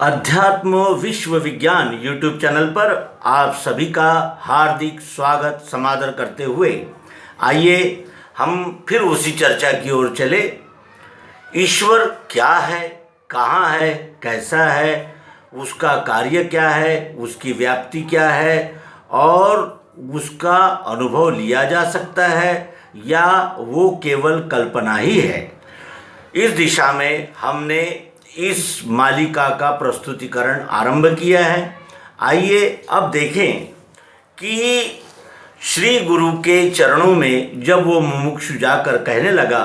अध्यात्म विश्व विज्ञान यूट्यूब चैनल पर आप सभी का हार्दिक स्वागत समादर करते हुए आइए हम फिर उसी चर्चा की ओर चले। ईश्वर क्या है, कहाँ है, कैसा है, उसका कार्य क्या है, उसकी व्याप्ति क्या है और उसका अनुभव लिया जा सकता है या वो केवल कल्पना ही है। इस दिशा में हमने इस मालिका का प्रस्तुतिकरण आरंभ किया है। आइए अब देखें कि श्री गुरु के चरणों में जब वो मुमुक्षु जाकर कहने लगा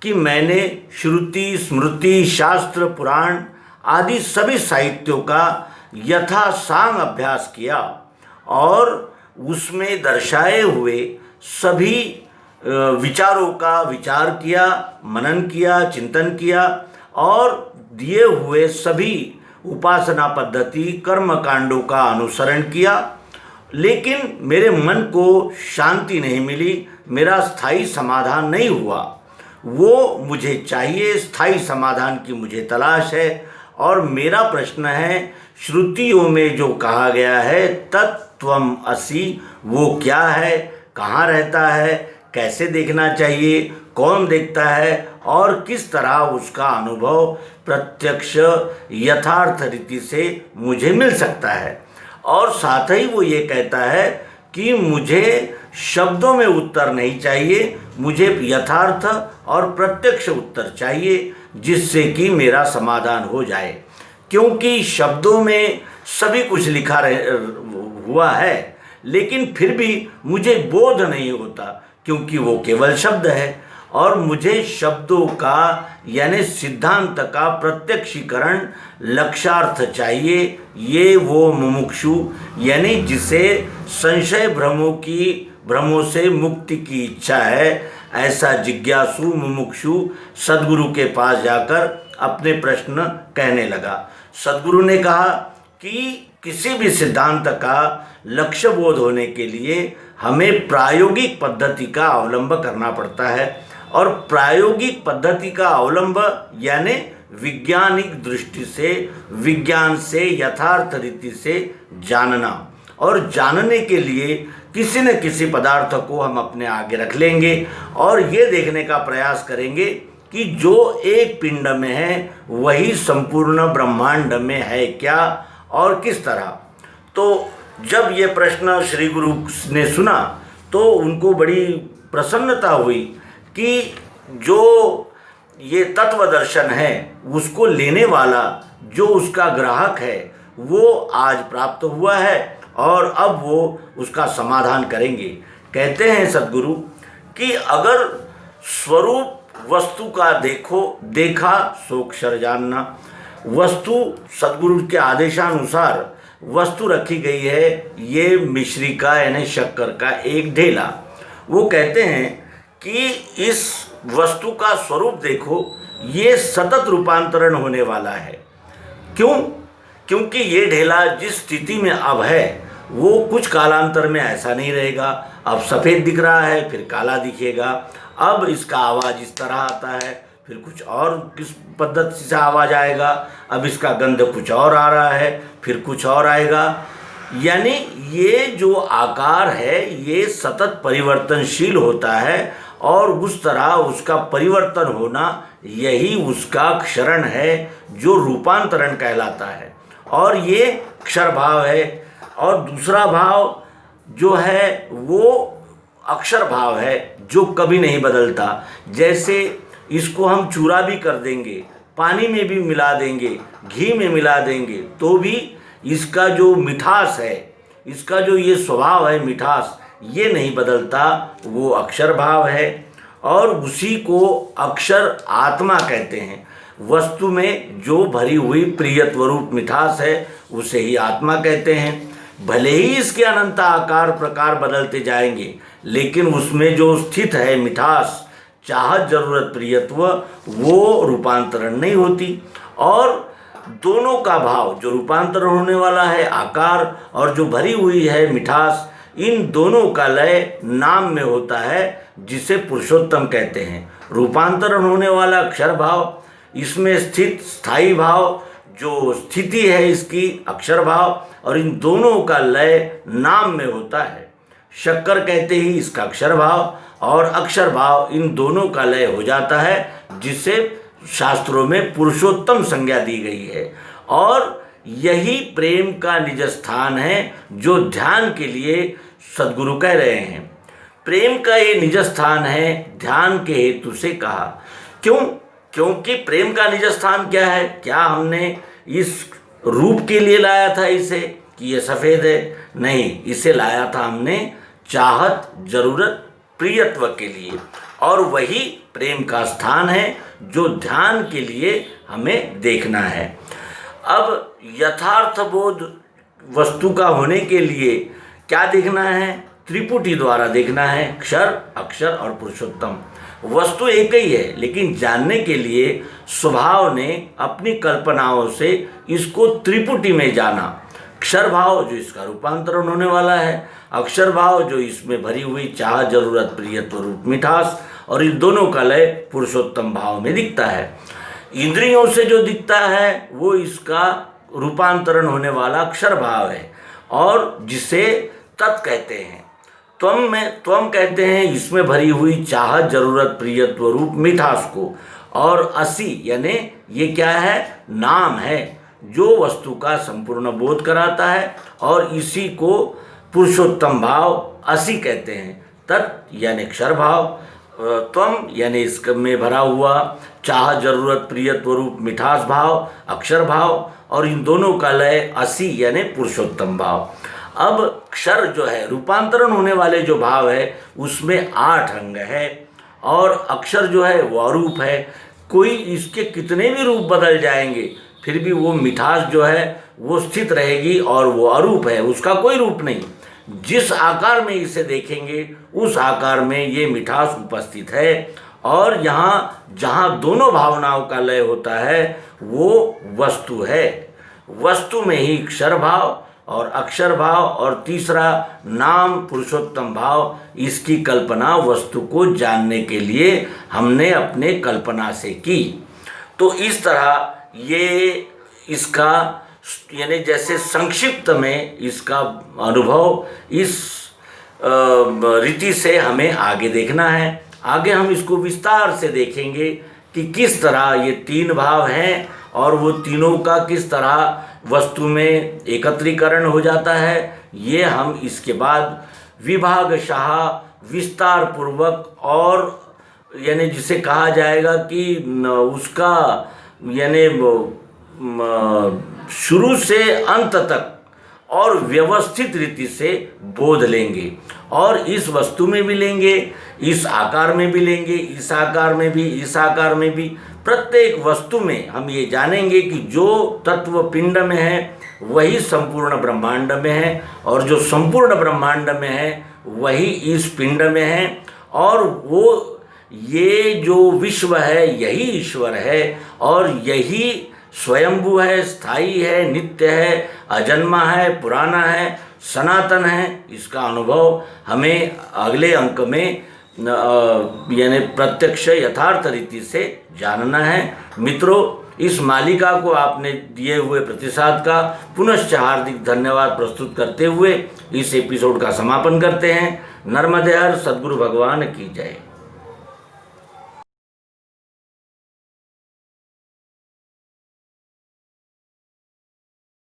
कि मैंने श्रुति स्मृति शास्त्र पुराण आदि सभी साहित्यों का यथासांग अभ्यास किया और उसमें दर्शाए हुए सभी विचारों का विचार किया, मनन किया, चिंतन किया और दिए हुए सभी उपासना पद्धति कर्म कांडों का अनुसरण किया, लेकिन मेरे मन को शांति नहीं मिली, मेरा स्थायी समाधान नहीं हुआ। वो मुझे चाहिए, स्थायी समाधान की मुझे तलाश है। और मेरा प्रश्न है, श्रुतियों में जो कहा गया है तत्त्वम् असि, वो क्या है, कहाँ रहता है, कैसे देखना चाहिए, कौन देखता है और किस तरह उसका अनुभव प्रत्यक्ष यथार्थ रीति से मुझे मिल सकता है। और साथ ही वो ये कहता है कि मुझे शब्दों में उत्तर नहीं चाहिए, मुझे यथार्थ और प्रत्यक्ष उत्तर चाहिए जिससे कि मेरा समाधान हो जाए। क्योंकि शब्दों में सभी कुछ लिखा हुआ है लेकिन फिर भी मुझे बोध नहीं होता क्योंकि वो केवल शब्द है और मुझे शब्दों का यानी सिद्धांत का प्रत्यक्षीकरण लक्ष्यार्थ चाहिए। ये वो मुमुक्षु यानी जिसे संशय भ्रमों से मुक्ति की इच्छा है, ऐसा जिज्ञासु मुमुक्षु सद्गुरु के पास जाकर अपने प्रश्न कहने लगा। सद्गुरु ने कहा कि किसी भी सिद्धांत का लक्ष्य बोध होने के लिए हमें प्रायोगिक पद्धति का अवलंब करना पड़ता है और प्रायोगिक पद्धति का अवलंब यानी वैज्ञानिक दृष्टि से विज्ञान से यथार्थ रीति से जानना। और जानने के लिए किसी न किसी पदार्थ को हम अपने आगे रख लेंगे और ये देखने का प्रयास करेंगे कि जो एक पिंड में है वही संपूर्ण ब्रह्मांड में है क्या और किस तरह। तो जब ये प्रश्न श्री गुरु ने सुना तो उनको बड़ी प्रसन्नता हुई कि जो ये तत्व दर्शन है उसको लेने वाला जो उसका ग्राहक है वो आज प्राप्त हुआ है और अब वो उसका समाधान करेंगे। कहते हैं सद्गुरु कि अगर स्वरूप वस्तु का देखा सो अक्षर जानना। वस्तु सद्गुरु के आदेशानुसार वस्तु रखी गई है, ये मिश्री का यानी शक्कर का एक ढेला। वो कहते हैं कि इस वस्तु का स्वरूप देखो, ये सतत रूपांतरण होने वाला है। क्यों? क्योंकि ये ढेला जिस स्थिति में अब है वो कुछ कालांतर में ऐसा नहीं रहेगा। अब सफ़ेद दिख रहा है फिर काला दिखेगा, अब इसका आवाज़ इस तरह आता है फिर कुछ और किस पद्धति से आवाज़ आएगा, अब इसका गंध कुछ और आ रहा है फिर कुछ और आएगा। यानी ये जो आकार है ये सतत परिवर्तनशील होता है और उस तरह उसका परिवर्तन होना यही उसका क्षरण है जो रूपांतरण कहलाता है। और ये अक्षर भाव है और दूसरा भाव जो है वो अक्षर भाव है जो कभी नहीं बदलता। जैसे इसको हम चूरा भी कर देंगे, पानी में भी मिला देंगे, घी में मिला देंगे तो भी इसका जो मिठास है, इसका जो ये स्वभाव है मिठास, ये नहीं बदलता, वो अक्षर भाव है। और उसी को अक्षर आत्मा कहते हैं। वस्तु में जो भरी हुई प्रियत्व रूप मिठास है उसे ही आत्मा कहते हैं। भले ही इसके अनंत आकार प्रकार बदलते जाएंगे लेकिन उसमें जो स्थित है मिठास, चाहत, जरूरत, प्रियत्व, वो रूपांतरण नहीं होती। और दोनों का भाव जो रूपांतरण होने वाला है आकार और जो भरी हुई है मिठास, इन दोनों का लय नाम में होता है जिसे पुरुषोत्तम कहते हैं। रूपांतरण होने वाला अक्षर भाव, इसमें स्थित स्थायी भाव जो स्थिति है इसकी अक्षर भाव, और इन दोनों का लय नाम में होता है। शक्कर कहते ही इसका अक्षर भाव और अक्षर भाव इन दोनों का लय हो जाता है, जिसे शास्त्रों में पुरुषोत्तम संज्ञा दी गई है। और यही प्रेम का निज स्थान है, जो ध्यान के लिए सद्गुरु कह रहे हैं। प्रेम का ये निज स्थान है, ध्यान के हेतु से कहा। क्यों? क्योंकि प्रेम का निज स्थान क्या है? क्या हमने इस रूप के लिए लाया था इसे कि ये सफ़ेद है? नहीं, इसे लाया था हमने चाहत, जरूरत, प्रियत्व के लिए, और वही प्रेम का स्थान है जो ध्यान के लिए हमें देखना है। अब यथार्थ बोध वस्तु का होने के लिए क्या देखना है? त्रिपुटी द्वारा देखना है, क्षर, अक्षर और पुरुषोत्तम। वस्तु एक ही है, लेकिन जानने के लिए स्वभाव ने अपनी कल्पनाओं से इसको त्रिपुटी में जाना। क्षर भाव जो इसका रूपांतरण होने वाला है, अक्षर भाव जो इसमें भरी हुई चाह, जरूरत, प्रियत्व, रूप, मिठास, और इन दोनों का लय पुरुषोत्तम भाव में दिखता है। इंद्रियों से जो दिखता है वो इसका रूपांतरण होने वाला अक्षर भाव है, और जिसे तत् कहते हैं। त्वम कहते हैं इसमें भरी हुई चाह, जरूरत, प्रियत्व, रूप, मिठास को। और असी यानी ये क्या है? नाम है, जो वस्तु का संपूर्ण बोध कराता है, और इसी को पुरुषोत्तम भाव असी कहते हैं। तत् यानी अक्षर भाव, त्वम यानी इसमें भरा हुआ चाह, जरूरत, प्रियत्व, रूप, मिठास भाव, अक्षर भाव, और इन दोनों का लय असी यानी पुरुषोत्तम भाव। अब क्षर जो है रूपांतरण होने वाले जो भाव है उसमें 8 अंग है, और अक्षर जो है वो अरूप है। कोई इसके कितने भी रूप बदल जाएंगे फिर भी वो मिठास जो है वो स्थित रहेगी, और वो अरूप है, उसका कोई रूप नहीं। जिस आकार में इसे देखेंगे उस आकार में ये मिठास उपस्थित है, और यहाँ जहाँ दोनों भावनाओं का लय होता है वो वस्तु है। वस्तु में ही क्षर भाव और अक्षर भाव और तीसरा नाम पुरुषोत्तम भाव, इसकी कल्पना वस्तु को जानने के लिए हमने अपने कल्पना से की। तो इस तरह ये इसका यानी जैसे संक्षिप्त में इसका अनुभव इस रीति से हमें आगे देखना है। आगे हम इसको विस्तार से देखेंगे कि किस तरह ये 3 भाव हैं और वो तीनों का किस तरह वस्तु में एकत्रीकरण हो जाता है। ये हम इसके बाद विभागशः विस्तार पूर्वक, और यानी जिसे कहा जाएगा कि उसका यानी शुरू से अंत तक और व्यवस्थित रीति से बोध लेंगे, और इस वस्तु में भी लेंगे, इस आकार में भी लेंगे, इस आकार में भी, इस आकार में भी। प्रत्येक वस्तु में हम ये जानेंगे कि जो तत्व पिंड में है वही संपूर्ण ब्रह्मांड में है, और जो संपूर्ण ब्रह्मांड में है वही इस पिंड में है, और वो ये जो विश्व है यही ईश्वर है, और यही स्वयंभू है, स्थायी है, नित्य है, अजन्मा है, पुराना है, सनातन है। इसका अनुभव हमें अगले अंक में यानी प्रत्यक्ष यथार्थ रीति से जानना है। मित्रों, इस मालिका को आपने दिए हुए प्रतिसाद का पुनश्च हार्दिक धन्यवाद प्रस्तुत करते हुए इस एपिसोड का समापन करते हैं। नर्मदे हर सद्गुरु भगवान की जय।